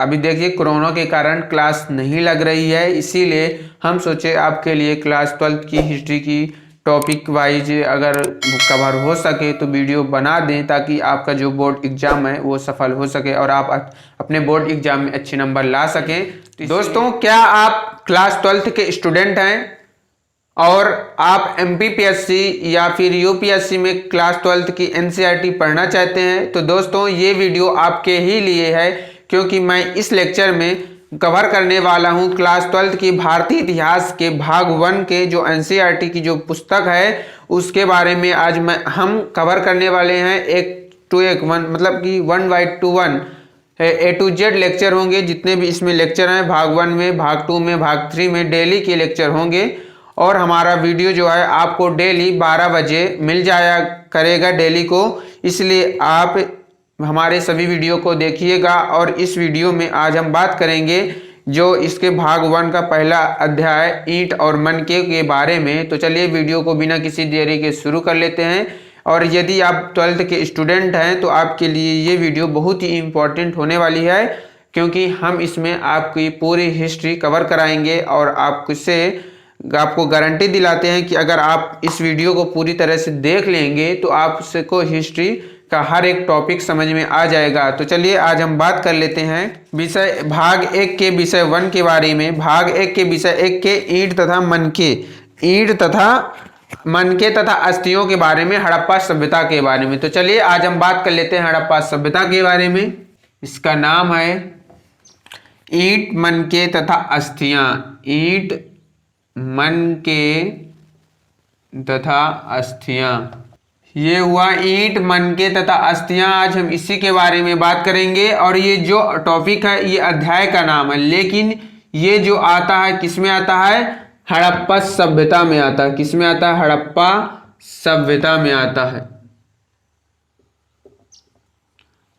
अभी देखिए कोरोना के कारण क्लास नहीं लग रही है, इसीलिए हम सोचे आपके लिए क्लास 12th की हिस्ट्री की टॉपिक वाइज अगर कवर हो सके तो वीडियो बना दें, ताकि आपका जो बोर्ड एग्जाम है वो सफल हो सके और आप अपने बोर्ड एग्जाम में अच्छे नंबर ला सकें। तो दोस्तों, क्या आप क्लास 12th के स्टूडेंट हैं और आप एमपीपीएससी या फिर यूपीएससी में क्लास 12th की एनसीईआरटी पढ़ना चाहते हैं? तो दोस्तों, ये वीडियो आपके ही लिए है, क्योंकि मैं इस लेक्चर में कवर करने वाला हूं क्लास 12th की भारतीय इतिहास के भाग 1 के जो एनसीईआरटी की जो पुस्तक है उसके बारे में आज हम कवर करने वाले हैं। एक टू एक वन, मतलब कि 1/1 A to Z लेक्चर होंगे। जितने भी इसमें लेक्चर हैं भाग 1 में, भाग 2 में, भाग 3 में डेली के लेक्चर होंगे। और हमारा वीडियो जो है आपको डेली 12 बजे मिल जाया करेगा डेली को, इसलिए आप हमारे सभी वीडियो को देखिएगा। और इस वीडियो में आज हम बात करेंगे जो इसके भाग 1 का पहला अध्याय ईंट और मनके के बारे में। तो चलिए वीडियो को बिना किसी देरी के शुरू कर लेते हैं। और यदि आप 12th के स्टूडेंट हैं तो आपके लिए ये वीडियो बहुत ही इम्पोर्टेंट होने वाली है, क्योंकि हम इसमें आपकी पूरी हिस्ट्री कवर कराएंगे और आपको गारंटी दिलाते हैं कि अगर आप इस वीडियो को पूरी तरह से देख लेंगे तो आपको हिस्ट्री का हर एक टॉपिक समझ में आ जाएगा। तो चलिए आज हम बात कर लेते हैं विषय भाग 1 के विषय 1 के बारे में। भाग 1 के विषय 1 के ईंट तथा मनके तथा अस्थियों के बारे में, हड़प्पा सभ्यता के बारे में। तो चलिए आज हम बात कर लेते हैं हड़प्पा सभ्यता के बारे में। इसका नाम है ईंट, मनके तथा अस्थियां। ईंट, मनके तथा अस्थियां, ये हुआ ईंट, मनके तथा अस्थियां। आज हम इसी के बारे में बात करेंगे। और ये जो टॉपिक है ये अध्याय का नाम है, लेकिन ये जो आता है किस में आता है? हड़प्पा सभ्यता में आता है। किस में आता है? हड़प्पा सभ्यता में आता है।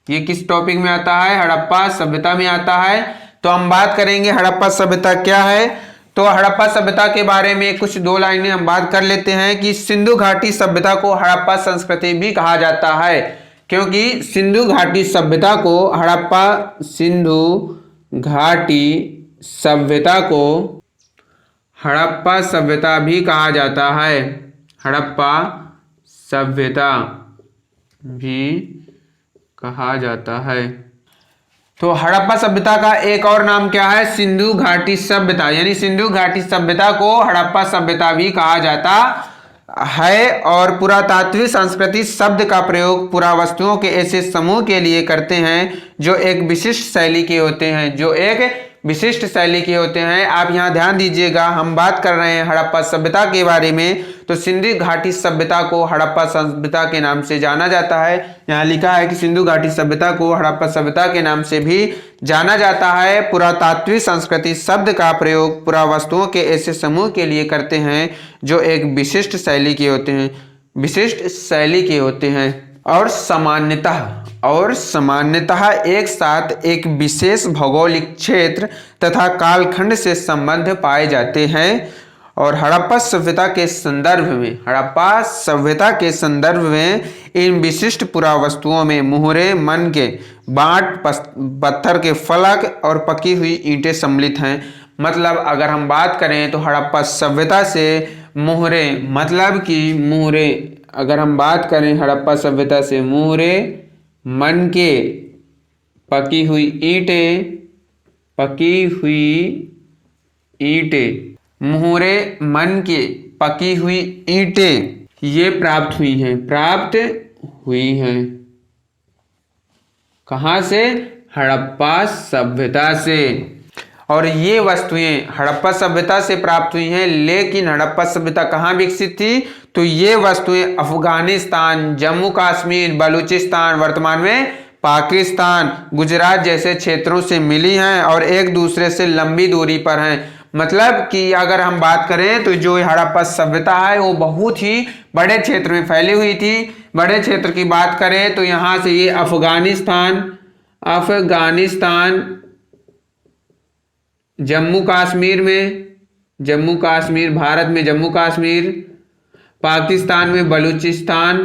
ये किस टॉपिक में आता है? हड़प्पा सभ्यता में आता है। तो हम बात करेंगे हड़प्पा सभ्यता क्या है। तो हड़प्पा सभ्यता के बारे में कुछ 2 लाइनें हम बात कर लेते हैं कि सिंधु घाटी सभ्यता को हड़प्पा संस्कृति भी कहा जाता है, क्योंकि सिंधु घाटी सभ्यता को सिंधु घाटी सभ्यता को हड़प्पा सभ्यता भी कहा जाता है। हड़प्पा सभ्यता भी कहा जाता है। तो हड़प्पा सभ्यता का एक और नाम क्या है? सिंधु घाटी सभ्यता। यानी सिंधु घाटी सभ्यता को हड़प्पा सभ्यता भी कहा जाता है। और पुरातात्विक संस्कृति शब्द का प्रयोग पुरावस्तुओं के ऐसे समूह के लिए करते हैं जो एक विशिष्ट शैली के होते हैं। आप यहाँ ध्यान दीजिएगा, हम बात कर रहे हैं हड़प्पा सभ्यता के बारे में। तो सिंधु घाटी सभ्यता को हड़प्पा सभ्यता के नाम से जाना जाता है। यहाँ लिखा है कि सिंधु घाटी सभ्यता को हड़प्पा सभ्यता के नाम से भी जाना जाता है। पुरातात्विक संस्कृति शब्द का प्रयोग पुरावस्तुओं के ऐसे समूह के लिए करते हैं जो एक विशिष्ट शैली के होते हैं और सामान्यतः एक साथ एक विशेष भौगोलिक क्षेत्र तथा कालखंड से संबंध पाए जाते हैं। और हड़प्पा सभ्यता के संदर्भ में इन विशिष्ट पुरावस्तुओं में मुहरे, मनके, बांट, पत्थर के फलक और पकी हुई ईंटें सम्मिलित हैं। मतलब अगर हम बात करें तो हड़प्पा सभ्यता से मुहरे, मतलब कि मुहरे, अगर हम बात करें हड़प्पा सभ्यता से मुहरे, मनके, पकी हुई मुहरे, मनके, पकी हुई ईंटें ये प्राप्त हुई हैं। कहाँ से? हड़प्पा सभ्यता से। और ये वस्तुएं हड़प्पा सभ्यता से प्राप्त हुई हैं। लेकिन हड़प्पा सभ्यता कहाँ विकसित थी? तो ये वस्तुएं अफगानिस्तान, जम्मू कश्मीर, बलूचिस्तान, वर्तमान में पाकिस्तान, गुजरात जैसे क्षेत्रों से मिली हैं और एक दूसरे से लंबी दूरी पर हैं। मतलब कि अगर हम बात करें तो जो हड़प्पा सभ्यता है वो बहुत ही बड़े क्षेत्र में फैली हुई थी। बड़े क्षेत्र की बात करें तो यहाँ से ये अफगानिस्तान, जम्मू कश्मीर, भारत में जम्मू कश्मीर, पाकिस्तान में बलूचिस्तान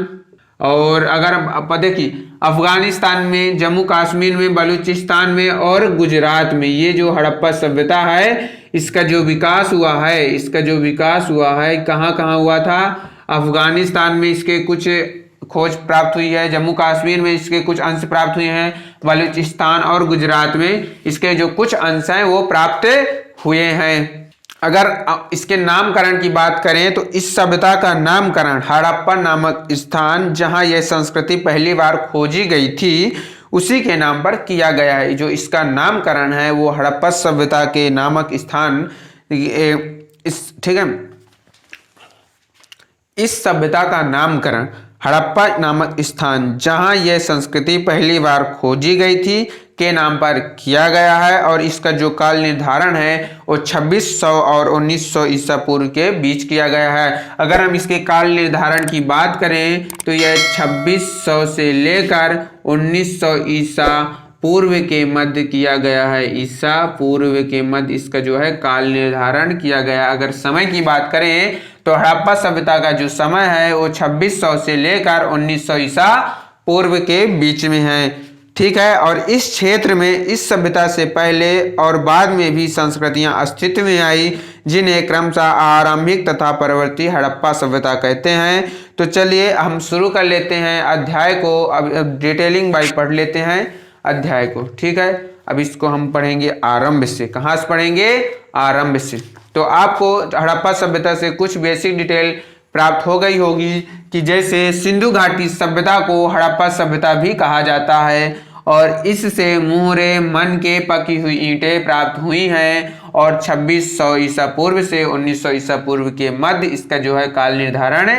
और अगर आप देखिए अफगानिस्तान में, जम्मू कश्मीर में, बलूचिस्तान में और गुजरात में ये जो हड़प्पा सभ्यता है इसका जो विकास हुआ है कहाँ कहाँ हुआ था? अफगानिस्तान में इसके कुछ खोज प्राप्त हुई है, जम्मू कश्मीर में इसके कुछ अंश प्राप्त हुए हैं, बलूचिस्तान और गुजरात में इसके जो कुछ अंश हैं वो प्राप्त हुए हैं। अगर इसके नामकरण की बात करें तो इस सभ्यता का नामकरण हड़प्पा नामक स्थान जहां यह संस्कृति पहली बार खोजी गई थी उसी के नाम पर किया गया है। जो इसका नामकरण है वो हड़प्पा सभ्यता के नामक स्थान ठीक है, इस सभ्यता का नामकरण हड़प्पा नामक स्थान जहां यह संस्कृति पहली बार खोजी गई थी के नाम पर किया गया है और इसका जो काल निर्धारण है वो 2600 और 1900 ईसा पूर्व के बीच किया गया है। अगर हम इसके काल निर्धारण की बात करें तो यह 2600 से लेकर 1900 ईसा पूर्व के मध्य किया गया है। ईसा पूर्व के मध्य इसका जो है काल निर्धारण किया गया। अगर समय की बात करें तो हड़प्पा सभ्यता का जो समय है वो 2600 से लेकर 1900 ईसा पूर्व के बीच में है। ठीक है, और इस क्षेत्र में इस सभ्यता से पहले और बाद में भी संस्कृतियां अस्तित्व में आई जिन्हें क्रमशः आरंभिक तथा परवर्ती हड़प्पा सभ्यता कहते हैं। तो चलिए हम शुरू कर लेते हैं अध्याय को। अब डिटेलिंग बाई पढ़ लेते हैं अध्याय को। ठीक है, अब इसको हम पढ़ेंगे आरंभ से। कहाँ से पढ़ेंगे? आरंभ से। तो आपको हड़प्पा सभ्यता से कुछ बेसिक डिटेल प्राप्त हो गई होगी कि जैसे सिंधु घाटी सभ्यता को हड़प्पा सभ्यता भी कहा जाता है और इससे मुहरे मन के पकी हुई ईंटें प्राप्त हुई हैं और 2600 ईसा पूर्व से 1900 ईसा पूर्व के मध्य इसका जो है काल निर्धारण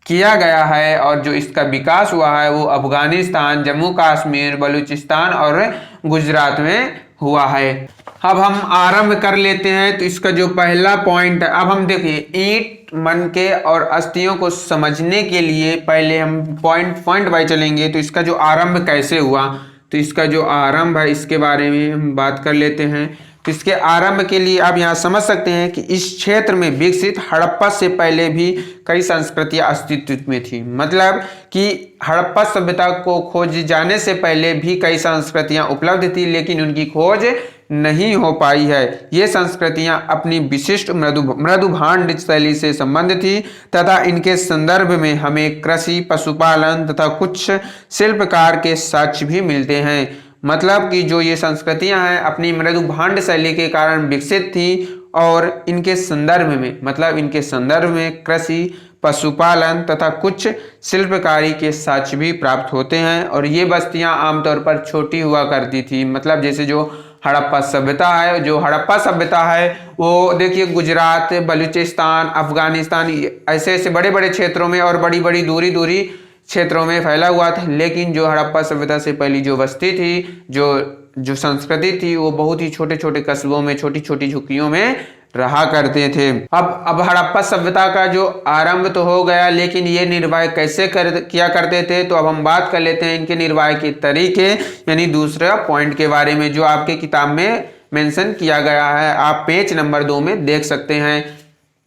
किया गया है और जो इसका विकास हुआ है वो अफगानिस्तान, जम्मू कश्मीर, बलूचिस्तान और गुजरात में हुआ है। अब हम आरंभ कर लेते हैं। तो इसका जो पहला पॉइंट है, अब हम देखिए ईंट, मनके और अस्थियों को समझने के लिए पहले हम पॉइंट बाय चलेंगे। तो इसका जो आरंभ कैसे हुआ, तो इसका जो आरंभ है इसके बारे में हम बात कर लेते हैं। तो इसके आरंभ के लिए आप यहाँ समझ सकते हैं कि इस क्षेत्र में विकसित हड़प्पा से पहले भी कई संस्कृतियां अस्तित्व में थी। मतलब कि हड़प्पा सभ्यता को खोज जाने से पहले भी कई संस्कृतियां उपलब्ध थी लेकिन उनकी खोज नहीं हो पाई है। ये संस्कृतियां अपनी विशिष्ट मृदुभांड शैली से संबंधित थी तथा इनके संदर्भ में हमें कृषि, पशुपालन तथा कुछ शिल्पकार के साक्ष्य भी मिलते हैं। मतलब कि जो ये संस्कृतियां हैं अपनी मृदुभांड शैली के कारण विकसित थी और इनके संदर्भ में, मतलब इनके संदर्भ में कृषि, पशुपालन तथा कुछ शिल्पकारी के साक्ष्य भी प्राप्त होते हैं। और ये बस्तियां आमतौर पर छोटी हुआ करती थी। मतलब जैसे जो हड़प्पा सभ्यता है, जो हड़प्पा सभ्यता है वो देखिए गुजरात, बलूचिस्तान, अफगानिस्तान ऐसे ऐसे बड़े बड़े क्षेत्रों में और बड़ी बड़ी दूरी क्षेत्रों में फैला हुआ था। लेकिन जो हड़प्पा सभ्यता से पहली जो बस्ती थी, जो संस्कृति थी वो बहुत ही छोटे छोटे कस्बों में, छोटी छोटी झुग्गियों में रहा करते थे। अब हड़प्पा सभ्यता का जो आरंभ तो हो गया लेकिन ये निर्वाह कैसे किया करते थे, तो अब हम बात कर लेते हैं इनके निर्वाह के तरीके, यानी दूसरा पॉइंट के बारे में जो आपके किताब में मेंशन किया गया है। आप पेज नंबर 2 में देख सकते हैं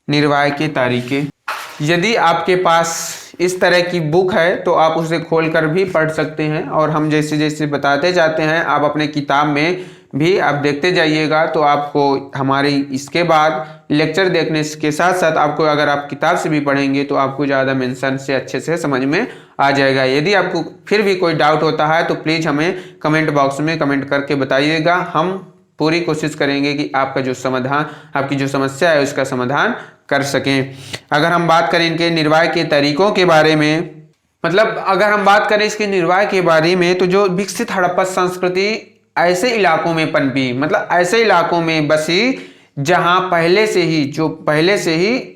निर्वाह के तरीके। यदि आपके पास इस तरह की बुक है तो आप उसे खोलकर भी पढ़ सकते हैं और हम जैसे जैसे बताते जाते हैं आप अपने किताब में भी आप देखते जाइएगा। तो आपको हमारे इसके बाद लेक्चर देखने के साथ साथ आपको अगर आप किताब से भी पढ़ेंगे तो आपको ज़्यादा मेंशन से अच्छे से समझ में आ जाएगा। यदि आपको फिर भी कोई डाउट होता है तो प्लीज़ हमें कमेंट बॉक्स में कमेंट करके बताइएगा। हम पूरी कोशिश करेंगे कि आपका जो समाधान, आपकी जो समस्या है उसका समाधान कर सकें। अगर हम बात करें इनके निर्वाह के तरीकों के बारे में, मतलब अगर हम बात करें इसके निर्वाह के बारे में तो जो विकसित हड़प्पा संस्कृति ऐसे इलाकों में पनपी, मतलब ऐसे इलाकों में बसी जहां पहले से ही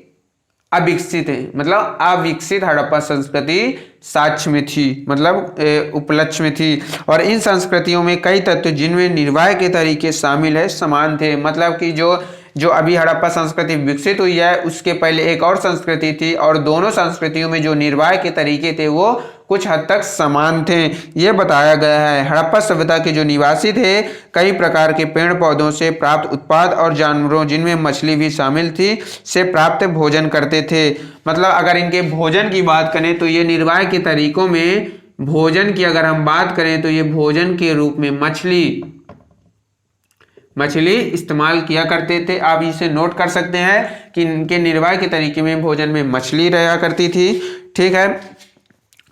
अविकसित है, मतलब अविकसित हड़प्पा संस्कृति साक्ष्य में थी, मतलब उपलक्ष्य में थी। और इन संस्कृतियों में कई तत्व जिनमें निर्वाह के तरीके शामिल है समान थे। मतलब कि जो अभी हड़प्पा संस्कृति विकसित हुई है उसके पहले एक और संस्कृति थी और दोनों संस्कृतियों में जो निर्वाह के तरीके थे वो कुछ हद तक समान थे, ये बताया गया है। हड़प्पा सभ्यता के जो निवासी थे कई प्रकार के पेड़ पौधों से प्राप्त उत्पाद और जानवरों, जिनमें मछली भी शामिल थी, से प्राप्त भोजन करते थे। मतलब अगर इनके भोजन की बात करें तो ये निर्वाह के तरीकों में भोजन की अगर हम बात करें तो ये भोजन के रूप में मछली इस्तेमाल किया करते थे। आप इसे नोट कर सकते हैं कि इनके निर्वाह के तरीके में भोजन में मछली रहा करती थी, ठीक है।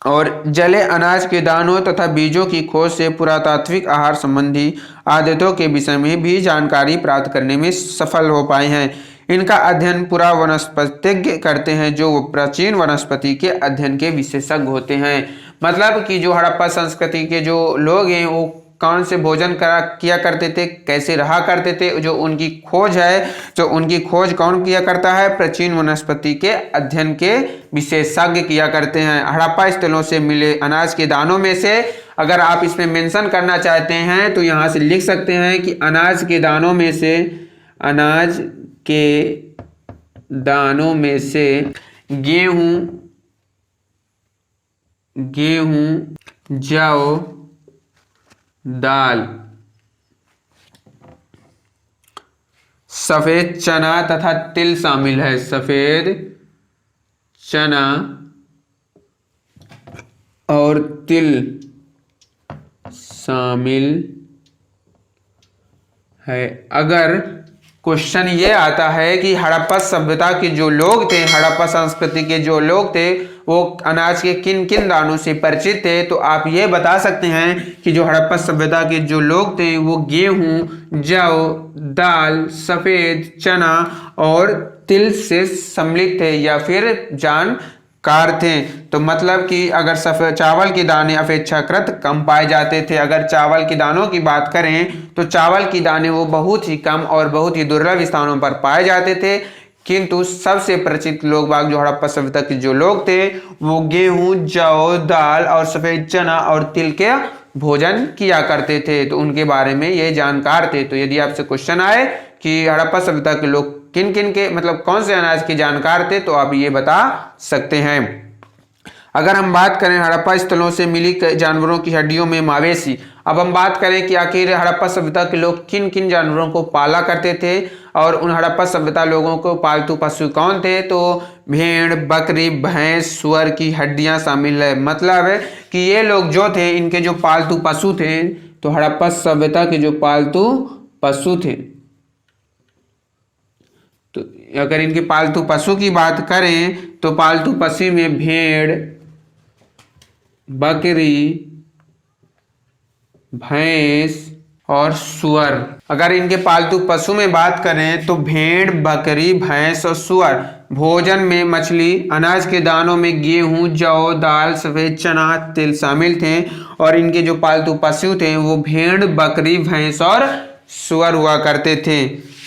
और जले अनाज के दानों तथा बीजों की खोज से पुरातात्विक आहार संबंधी आदतों के विषय में भी जानकारी प्राप्त करने में सफल हो पाए हैं। इनका अध्ययन पुरा वनस्पतिज्ञ करते हैं, जो प्राचीन वनस्पति के अध्ययन के विशेषज्ञ होते हैं। मतलब कि जो हड़प्पा संस्कृति के जो लोग हैं वो कौन से भोजन किया करते थे, कैसे रहा करते थे, जो उनकी खोज है, जो उनकी खोज कौन किया करता है, प्राचीन वनस्पति के अध्ययन के विशेषज्ञ किया करते हैं। हड़प्पा स्थलों से मिले अनाज के दानों में से अगर आप इसमें मेंशन करना चाहते हैं तो यहाँ से लिख सकते हैं कि अनाज के दानों में से गेहूं, जौ, दाल, सफेद चना तथा तिल शामिल है। सफेद चना और तिल शामिल है। अगर क्वेश्चन ये आता है कि हड़प्पा सभ्यता के जो लोग थे, हड़प्पा संस्कृति के जो लोग थे, वो अनाज के किन किन दानों से परिचित थे, तो आप ये बता सकते हैं कि जो हड़प्पा सभ्यता के जो लोग थे वो गेहूं, जौ, दाल, सफेद चना और तिल से सम्मिलित थे या फिर जानकार थे। तो मतलब कि अगर सफेद चावल के दाने अपेक्षाकृत कम पाए जाते थे। अगर चावल के दानों की बात करें तो चावल के दाने वो बहुत ही कम और बहुत ही दुर्लभ स्थानों पर पाए जाते थे, किंतु सबसे परिचित लोग बाग जो हड़प्पा सभ्यता के जो लोग थे वो गेहूं, जौ, दाल और सफेद चना और तिल के भोजन किया करते थे, तो उनके बारे में ये जानकार थे। तो यदि आपसे क्वेश्चन आए कि हड़प्पा सभ्यता के लोग किन किन के मतलब कौन से अनाज के जानकार थे, तो आप ये बता सकते हैं। अगर हम बात करें हड़प्पा स्थलों से मिली जानवरों की हड्डियों में मवेशी, अब हम बात करें कि आखिर हड़प्पा सभ्यता के लोग किन किन जानवरों को पाला करते थे और उन हड़प्पा सभ्यता लोगों को पालतू पशु कौन थे, तो भेड़, बकरी, भैंस, सुअर की हड्डियां शामिल है। मतलब है कि ये लोग जो थे इनके जो पालतू पशु थे, तो हड़प्पा सभ्यता के जो पालतू पशु थे, तो अगर इनके पालतू पशु की बात करें तो पालतू पशु में भेड़, बकरी, भैंस और सुअर। अगर इनके पालतू पशु में बात करें तो भेड़, बकरी, भैंस और सुअर। भोजन में मछली, अनाज के दानों में गेहूं, जौ, दाल, सफेद चना, तिल शामिल थे और इनके जो पालतू पशु थे वो भेड़, बकरी, भैंस और सुअर हुआ करते थे।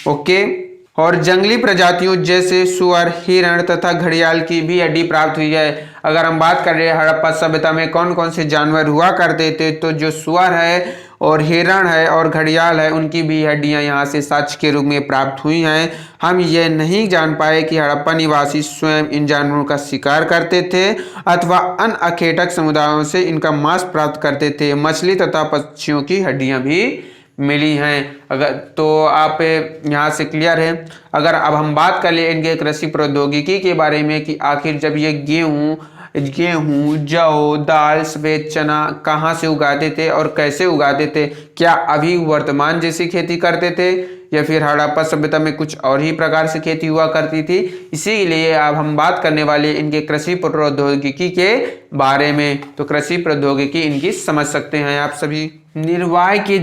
ओके। और जंगली प्रजातियों जैसे सुअर, हिरण तथा घड़ियाल की भी हड्डी प्राप्त हुई है। अगर हम बात कर रहे हैं हड़प्पा सभ्यता में कौन कौन से जानवर हुआ करते थे, तो जो सुअर है और हिरण है और घड़ियाल है, उनकी भी हड्डियां यहाँ से साक्ष्य के रूप में प्राप्त हुई हैं। हम ये नहीं जान पाए कि हड़प्पा निवासी स्वयं इन जानवरों का शिकार करते थे अथवा अन्य अखेटक समुदायों से इनका मांस प्राप्त करते थे। मछली तथा पक्षियों की हड्डियां भी मिली हैं। अगर तो आप यहाँ से क्लियर है। अगर अब हम बात कर ले इनके कृषि प्रौद्योगिकी के बारे में कि आखिर जब ये गेहूं, जौ, दाल, सफेद चना कहाँ से उगाते थे और कैसे उगाते थे, क्या अभी वर्तमान जैसी खेती करते थे या फिर हड़प्पा सभ्यता में कुछ और ही प्रकार से खेती हुआ करती थी। इसीलिए अब हम बात करने वाले इनके कृषि प्रौद्योगिकी के बारे में। तो कृषि प्रौद्योगिकी इनकी समझ सकते हैं आप सभी। निर्वाह के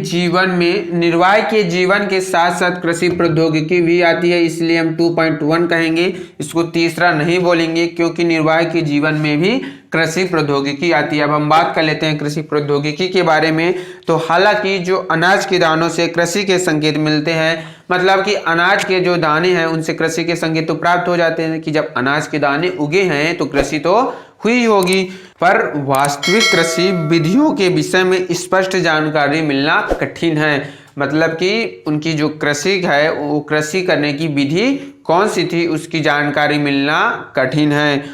जीवन के साथ साथ कृषि प्रौद्योगिकी भी आती है, इसलिए हम 2.1 कहेंगे, इसको तीसरा नहीं बोलेंगे क्योंकि निर्वाह के जीवन में भी कृषि प्रौद्योगिकी आती है। अब हम बात कर लेते हैं कृषि प्रौद्योगिकी के बारे में। तो हालांकि जो अनाज के दानों से कृषि के संकेत मिलते हैं, मतलब कि अनाज के जो दाने हैं उनसे कृषि के संकेत तो प्राप्त हो जाते हैं कि जब अनाज के दाने उगे हैं तो कृषि तो हुई होगी, पर वास्तविक कृषि विधियों के विषय में स्पष्ट जानकारी मिलना कठिन है। मतलब कि उनकी जो कृषि है वो कृषि करने की विधि कौन सी थी उसकी जानकारी मिलना कठिन है।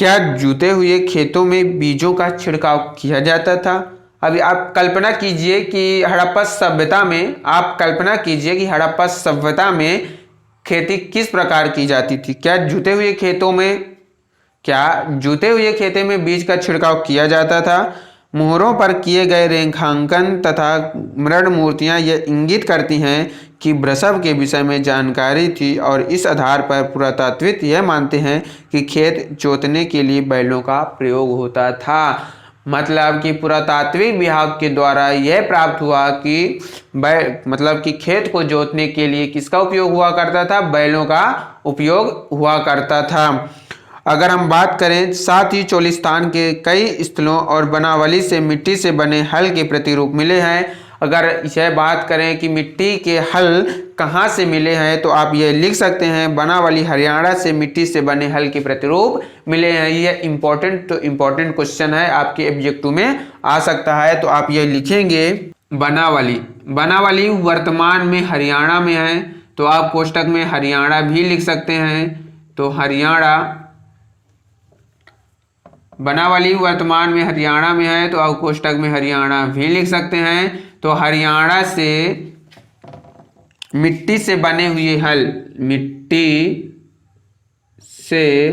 क्या जुते हुए खेतों में बीजों का छिड़काव किया जाता था? अभी आप कल्पना कीजिए कि हड़प्पा सभ्यता में, आप कल्पना कीजिए कि हड़प्पा सभ्यता में खेती किस प्रकार की जाती थी। क्या जुते हुए खेतों में बीज का छिड़काव किया जाता था? मोहरों पर किए गए रेखांकन तथा मृण मूर्तियां यह इंगित करती हैं कि वृषभ के विषय में जानकारी थी और इस आधार पर पुरातात्विक यह मानते हैं कि खेत जोतने के लिए बैलों का प्रयोग होता था। मतलब कि पुरातात्विक विभाग के द्वारा यह प्राप्त हुआ कि खेत को जोतने के लिए किसका उपयोग हुआ करता था? बैलों का उपयोग हुआ करता था। अगर हम बात करें, साथ ही चोलिस्तान के कई स्थलों और बनावली से मिट्टी से बने हल के प्रतिरूप मिले हैं। अगर यह बात करें कि मिट्टी के हल कहाँ से मिले हैं, तो आप ये लिख सकते हैं बनावली हरियाणा से मिट्टी से बने हल के प्रतिरूप मिले हैं। यह इम्पोर्टेंट क्वेश्चन है, आपके ऑब्जेक्टिव में आ सकता है, तो आप ये लिखेंगे बनावली वर्तमान में हरियाणा में है, तो आप कोष्टक में हरियाणा भी लिख सकते हैं। तो हरियाणा, बनावली वर्तमान में हरियाणा में है, तो आप कोष्टक में हरियाणा भी लिख सकते हैं। तो हरियाणा से मिट्टी से बने हुए हल, मिट्टी से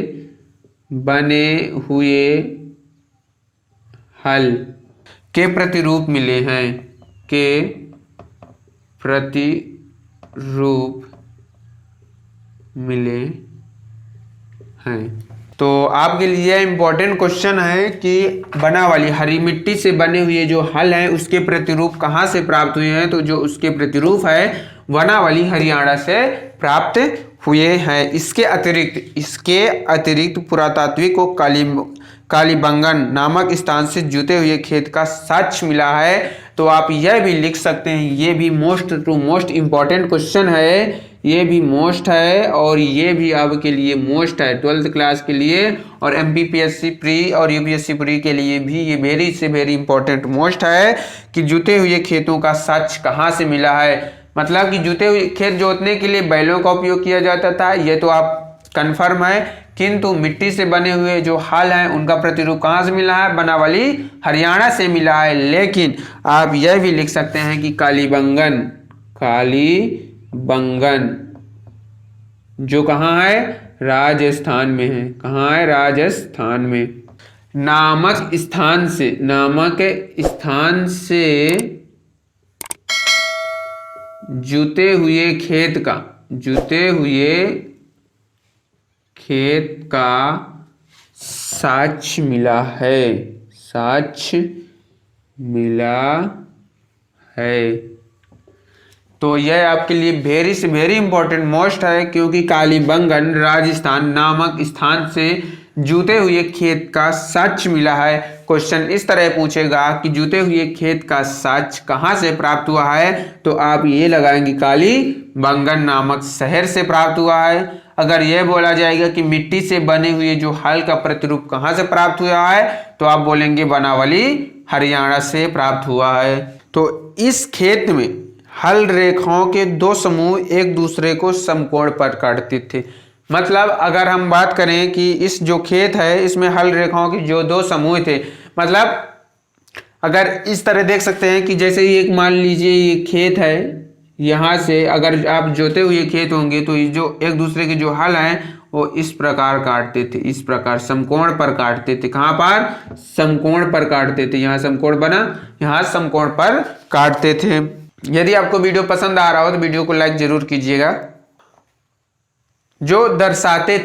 बने हुए हल के प्रतिरूप मिले हैं, के प्रतिरूप मिले हैं। तो आपके लिए इम्पोर्टेंट क्वेश्चन है कि बनावली हरी मिट्टी से बने हुए जो हल हैं उसके प्रतिरूप कहाँ से प्राप्त हुए हैं? तो जो उसके प्रतिरूप है बनावली हरियाणा से प्राप्त हुए हैं। इसके अतिरिक्त पुरातात्विक को कालीबंगन नामक स्थान से जुते हुए खेत का साक्ष्य मिला है। तो आप यह भी लिख सकते हैं, ये भी मोस्ट इम्पॉर्टेंट क्वेश्चन है, ये भी मोस्ट है और ये भी आपके लिए मोस्ट है 12th क्लास के लिए, और MPPSC प्री और UPSC प्री के लिए भी ये वेरी इंपॉर्टेंट मोस्ट है कि जुते हुए खेतों का साक्ष्य कहाँ से मिला है। मतलब कि जुते हुए खेत जोतने के लिए बैलों का उपयोग किया जाता था, ये तो आप कंफर्म है, किंतु मिट्टी से बने हुए जो हल हैं उनका प्रतिरूप कहाँ से मिला है? बनावली हरियाणा से मिला है। लेकिन आप यह भी लिख सकते हैं कि कालीबंगन जो कहाँ है? राजस्थान में है। कहाँ है? राजस्थान में। नामक स्थान से जुते हुए खेत का साक्ष्य मिला है। तो यह आपके लिए वेरी इंपॉर्टेंट मोस्ट है, क्योंकि कालीबंगन राजस्थान नामक स्थान से जुते हुए खेत का साक्ष्य मिला है। क्वेश्चन इस तरह पूछेगा कि जुते हुए खेत का साक्ष्य कहाँ से प्राप्त हुआ है, तो आप ये लगाएंगे कालीबंगन नामक शहर से प्राप्त हुआ है। अगर यह बोला जाएगा कि मिट्टी से बने हुए जो हल का प्रतिरूप कहाँ से प्राप्त हुआ है, तो आप बोलेंगे बनावली हरियाणा से प्राप्त हुआ है। तो इस खेत में हल रेखाओं के दो समूह एक दूसरे को समकोण पर काटते थे। मतलब अगर हम बात करें कि इस जो खेत है इसमें हल रेखाओं के जो दो समूह थे, मतलब अगर इस तरह देख सकते हैं कि जैसे ही एक मान लीजिए ये खेत है, यहाँ से अगर आप जोते हुए खेत होंगे तो ये जो एक दूसरे के जो हल हैं वो इस प्रकार काटते थे, इस प्रकार समकोण पर काटते थे। कहाँ पर? समकोण पर काटते थे। यहाँ समकोण बना, यहाँ समकोण पर काटते थे। यदि आपको वीडियो पसंद आ रहा हो तो वीडियो को लाइक जरूर कीजिएगा। जो दर्शाते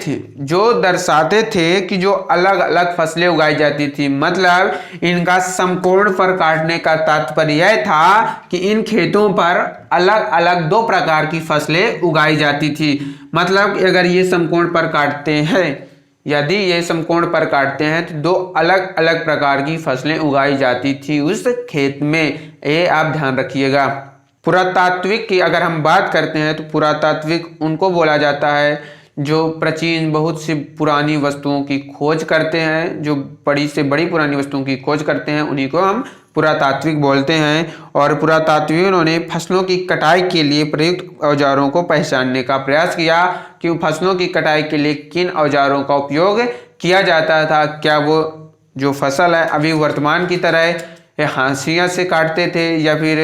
थे कि जो अलग अलग फसलें उगाई जाती थी, मतलब इनका समकोण पर काटने का तात्पर्य यह था कि इन खेतों पर अलग अलग दो प्रकार की फसलें उगाई जाती थी। मतलब अगर ये समकोण पर काटते हैं, यदि ये समकोण पर काटते हैं तो दो अलग अलग प्रकार की फसलें उगाई जाती थी उस खेत में, ये आप ध्यान रखिएगा। पुरातात्विक की अगर हम बात करते हैं तो पुरातात्विक उनको बोला जाता है जो प्राचीन बहुत सी पुरानी वस्तुओं की खोज करते हैं, जो बड़ी से बड़ी पुरानी वस्तुओं की खोज करते हैं, उन्हीं को हम पुरातात्विक बोलते हैं। और पुरातात्विकों ने फसलों की कटाई के लिए प्रयुक्त औजारों को पहचानने का प्रयास किया कि फसलों की कटाई के लिए किन औजारों का उपयोग किया जाता था, क्या वो जो फसल है अभी वर्तमान की तरह हाशिया से काटते थे या फिर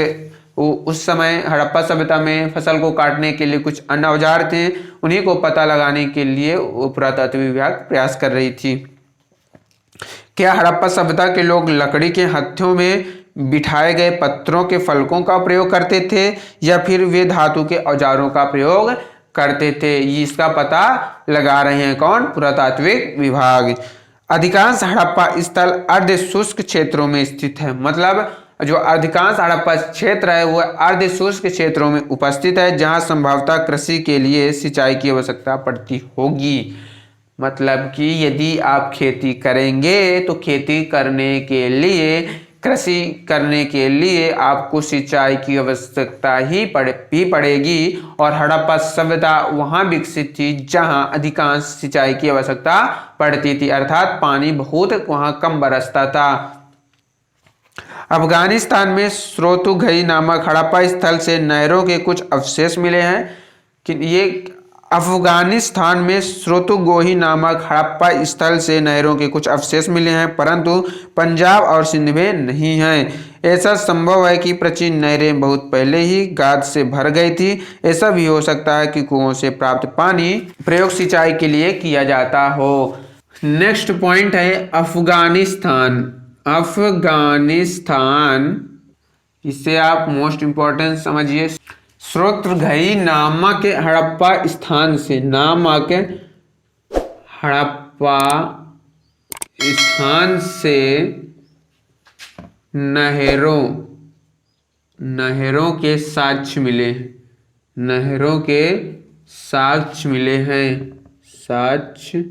उस समय हड़प्पा सभ्यता में फसल को काटने के लिए कुछ अन्य औजार थे, उन्हीं को पता लगाने के लिए वो पुरातत्व विभाग प्रयास कर रही थी। क्या हड़प्पा सभ्यता के लोग लकड़ी के हत्थों में बिठाए गए पत्थरों के फलकों का प्रयोग करते थे या फिर वे धातु के औजारों का प्रयोग करते थे, ये इसका पता लगा रहे हैं कौन? पुरातात्विक विभाग। अधिकांश हड़प्पा स्थल अर्ध शुष्क क्षेत्रों में स्थित है, मतलब जो अधिकांश हड़प्पा क्षेत्र है वह अर्ध शुष्क क्षेत्रों में उपस्थित है जहां संभवतः कृषि के लिए सिंचाई की आवश्यकता पड़ती होगी। मतलब कि यदि आप खेती करेंगे तो खेती करने के लिए, कृषि करने के लिए आपको सिंचाई की आवश्यकता ही पड़ेगी और हड़प्पा सभ्यता वहां विकसित थी जहां अधिकांश सिंचाई की आवश्यकता पड़ती थी, अर्थात पानी बहुत वहां कम बरसता था। अफगानिस्तान में स्रोतुघई नामक हड़प्पा स्थल से नहरों के कुछ अवशेष मिले हैं कि ये अफगानिस्तान में स्रोतुगोही नामक हड़प्पा स्थल से नहरों के कुछ अवशेष मिले हैं, परंतु पंजाब और सिंध में नहीं हैं। ऐसा संभव है कि प्राचीन नहरें बहुत पहले ही गाद से भर गई थी। ऐसा भी हो सकता है कि कुओं से प्राप्त पानी प्रयोग सिंचाई के लिए किया जाता हो। नेक्स्ट पॉइंट है अफगानिस्तान। अफगानिस्तान, इसे आप मोस्ट इंपॉर्टेंट समझिए। स्रोतुघई नामक हड़प्पा स्थान से, नामक हड़प्पा स्थान से नहरों के साक्ष्य मिले, नहरों के साक्ष्य मिले हैं, साक्ष्य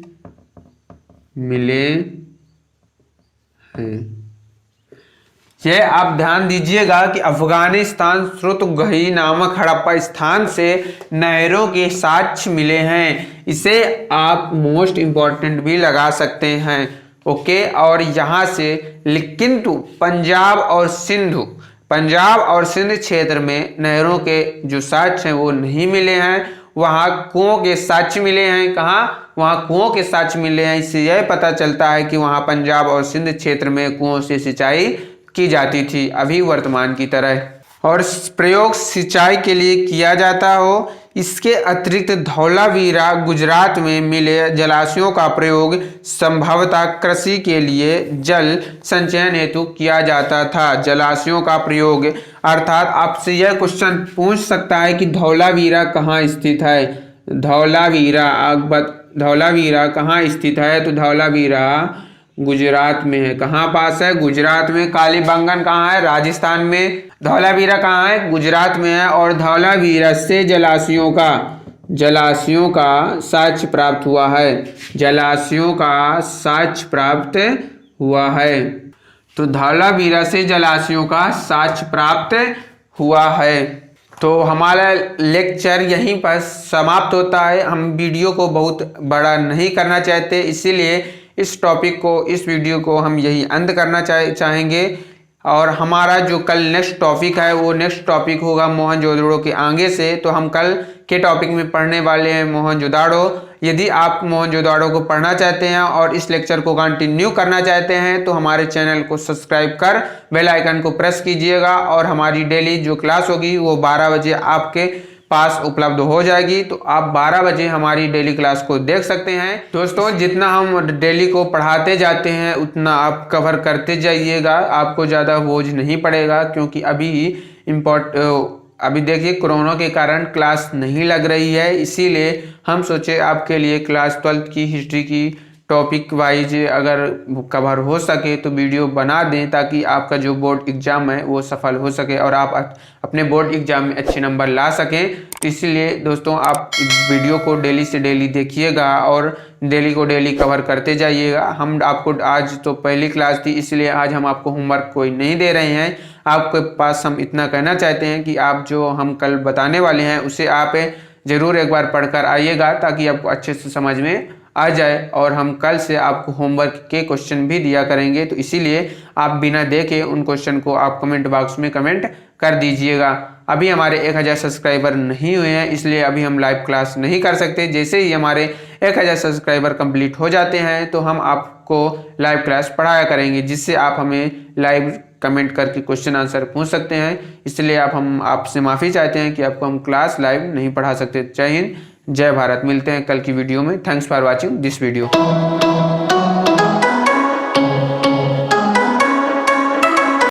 मिले हैं। यह आप ध्यान दीजिएगा कि अफगानिस्तान स्रोतुघई नामक हड़प्पा स्थान से नहरों के साक्ष्य मिले हैं, इसे आप मोस्ट इंपॉर्टेंट भी लगा सकते हैं। ओके, और यहाँ से किंतु पंजाब और सिंध क्षेत्र में नहरों के जो साक्ष्य हैं वो नहीं मिले हैं, वहाँ कुओं के साक्ष्य मिले हैं। कहाँ? वहाँ कुओं के साक्ष्य मिले हैं। इससे यह पता चलता है कि वहाँ पंजाब और सिंध क्षेत्र में कुओं से सिंचाई की जाती थी अभी वर्तमान की तरह, और प्रयोग सिंचाई के लिए किया जाता हो। इसके अतिरिक्त धौलावीरा गुजरात में मिले जलाशयों का प्रयोग संभवतः कृषि के लिए जल संचयन हेतु किया जाता था। जलाशयों का प्रयोग अर्थात आपसे यह क्वेश्चन पूछ सकता है कि धौलावीरा कहाँ स्थित है। धौलावीरा कहाँ स्थित है? तो धौलावीरा गुजरात में है। कहाँ पास है? गुजरात में। कालीबंगन कहाँ है? राजस्थान में। धौलावीरा कहाँ है? गुजरात में है। और धौलावीरा से जलाशयों का साक्ष्य प्राप्त हुआ है, जलाशयों का साक्ष्य प्राप्त हुआ है। तो धौलावीरा से जलाशयों का साक्ष्य प्राप्त हुआ है। तो हमारा लेक्चर यहीं पर समाप्त होता है। हम वीडियो को बहुत बड़ा नहीं करना चाहते, इसीलिए इस वीडियो को हम यही अंत करना चाहेंगे। और हमारा जो कल नेक्स्ट टॉपिक है वो नेक्स्ट टॉपिक होगा मोहनजोदड़ो के आगे से। तो हम कल के टॉपिक में पढ़ने वाले हैं मोहनजोदड़ो। यदि आप मोहनजोदड़ो को पढ़ना चाहते हैं और इस लेक्चर को कंटिन्यू करना चाहते हैं तो हमारे चैनल को सब्सक्राइब कर बेल आइकन को प्रेस कीजिएगा, और हमारी डेली जो क्लास होगी वो 12 बजे आपके पास उपलब्ध हो जाएगी। तो आप 12 बजे हमारी डेली क्लास को देख सकते हैं। दोस्तों, जितना हम डेली को पढ़ाते जाते हैं उतना आप कवर करते जाइएगा, आपको ज़्यादा बोझ नहीं पड़ेगा। क्योंकि अभी देखिए कोरोना के कारण क्लास नहीं लग रही है, इसीलिए हम सोचे आपके लिए क्लास 12th की हिस्ट्री की टॉपिक वाइज अगर कवर हो सके तो वीडियो बना दें, ताकि आपका जो बोर्ड एग्ज़ाम है वो सफल हो सके और आप अपने बोर्ड एग्ज़ाम में अच्छे नंबर ला सकें। तो इसलिए दोस्तों, आप वीडियो को डेली से डेली देखिएगा और डेली को डेली कवर करते जाइएगा। हम आपको आज तो पहली क्लास थी, इसलिए आज हम आपको होमवर्क कोई नहीं दे रहे हैं। आपके पास हम इतना कहना चाहते हैं कि आप जो हम कल बताने वाले हैं उसे आप ज़रूर एक बार पढ़कर आइएगा, ताकि आपको अच्छे से समझ में आ जाए। और हम कल से आपको होमवर्क के क्वेश्चन भी दिया करेंगे, तो इसीलिए आप बिना देखे उन क्वेश्चन को आप कमेंट बॉक्स में कमेंट कर दीजिएगा। अभी हमारे 1000 सब्सक्राइबर नहीं हुए हैं, इसलिए अभी हम लाइव क्लास नहीं कर सकते। जैसे ही हमारे 1000 सब्सक्राइबर कंप्लीट हो जाते हैं तो हम आपको लाइव क्लास पढ़ाया करेंगे, जिससे आप हमें लाइव कमेंट करके क्वेश्चन आंसर पूछ सकते हैं। इसलिए हम आपसे माफ़ी चाहते हैं कि आपको हम क्लास लाइव नहीं पढ़ा सकते। जय हिंद, जय भारत। मिलते हैं कल की वीडियो में। Thanks for watching this video.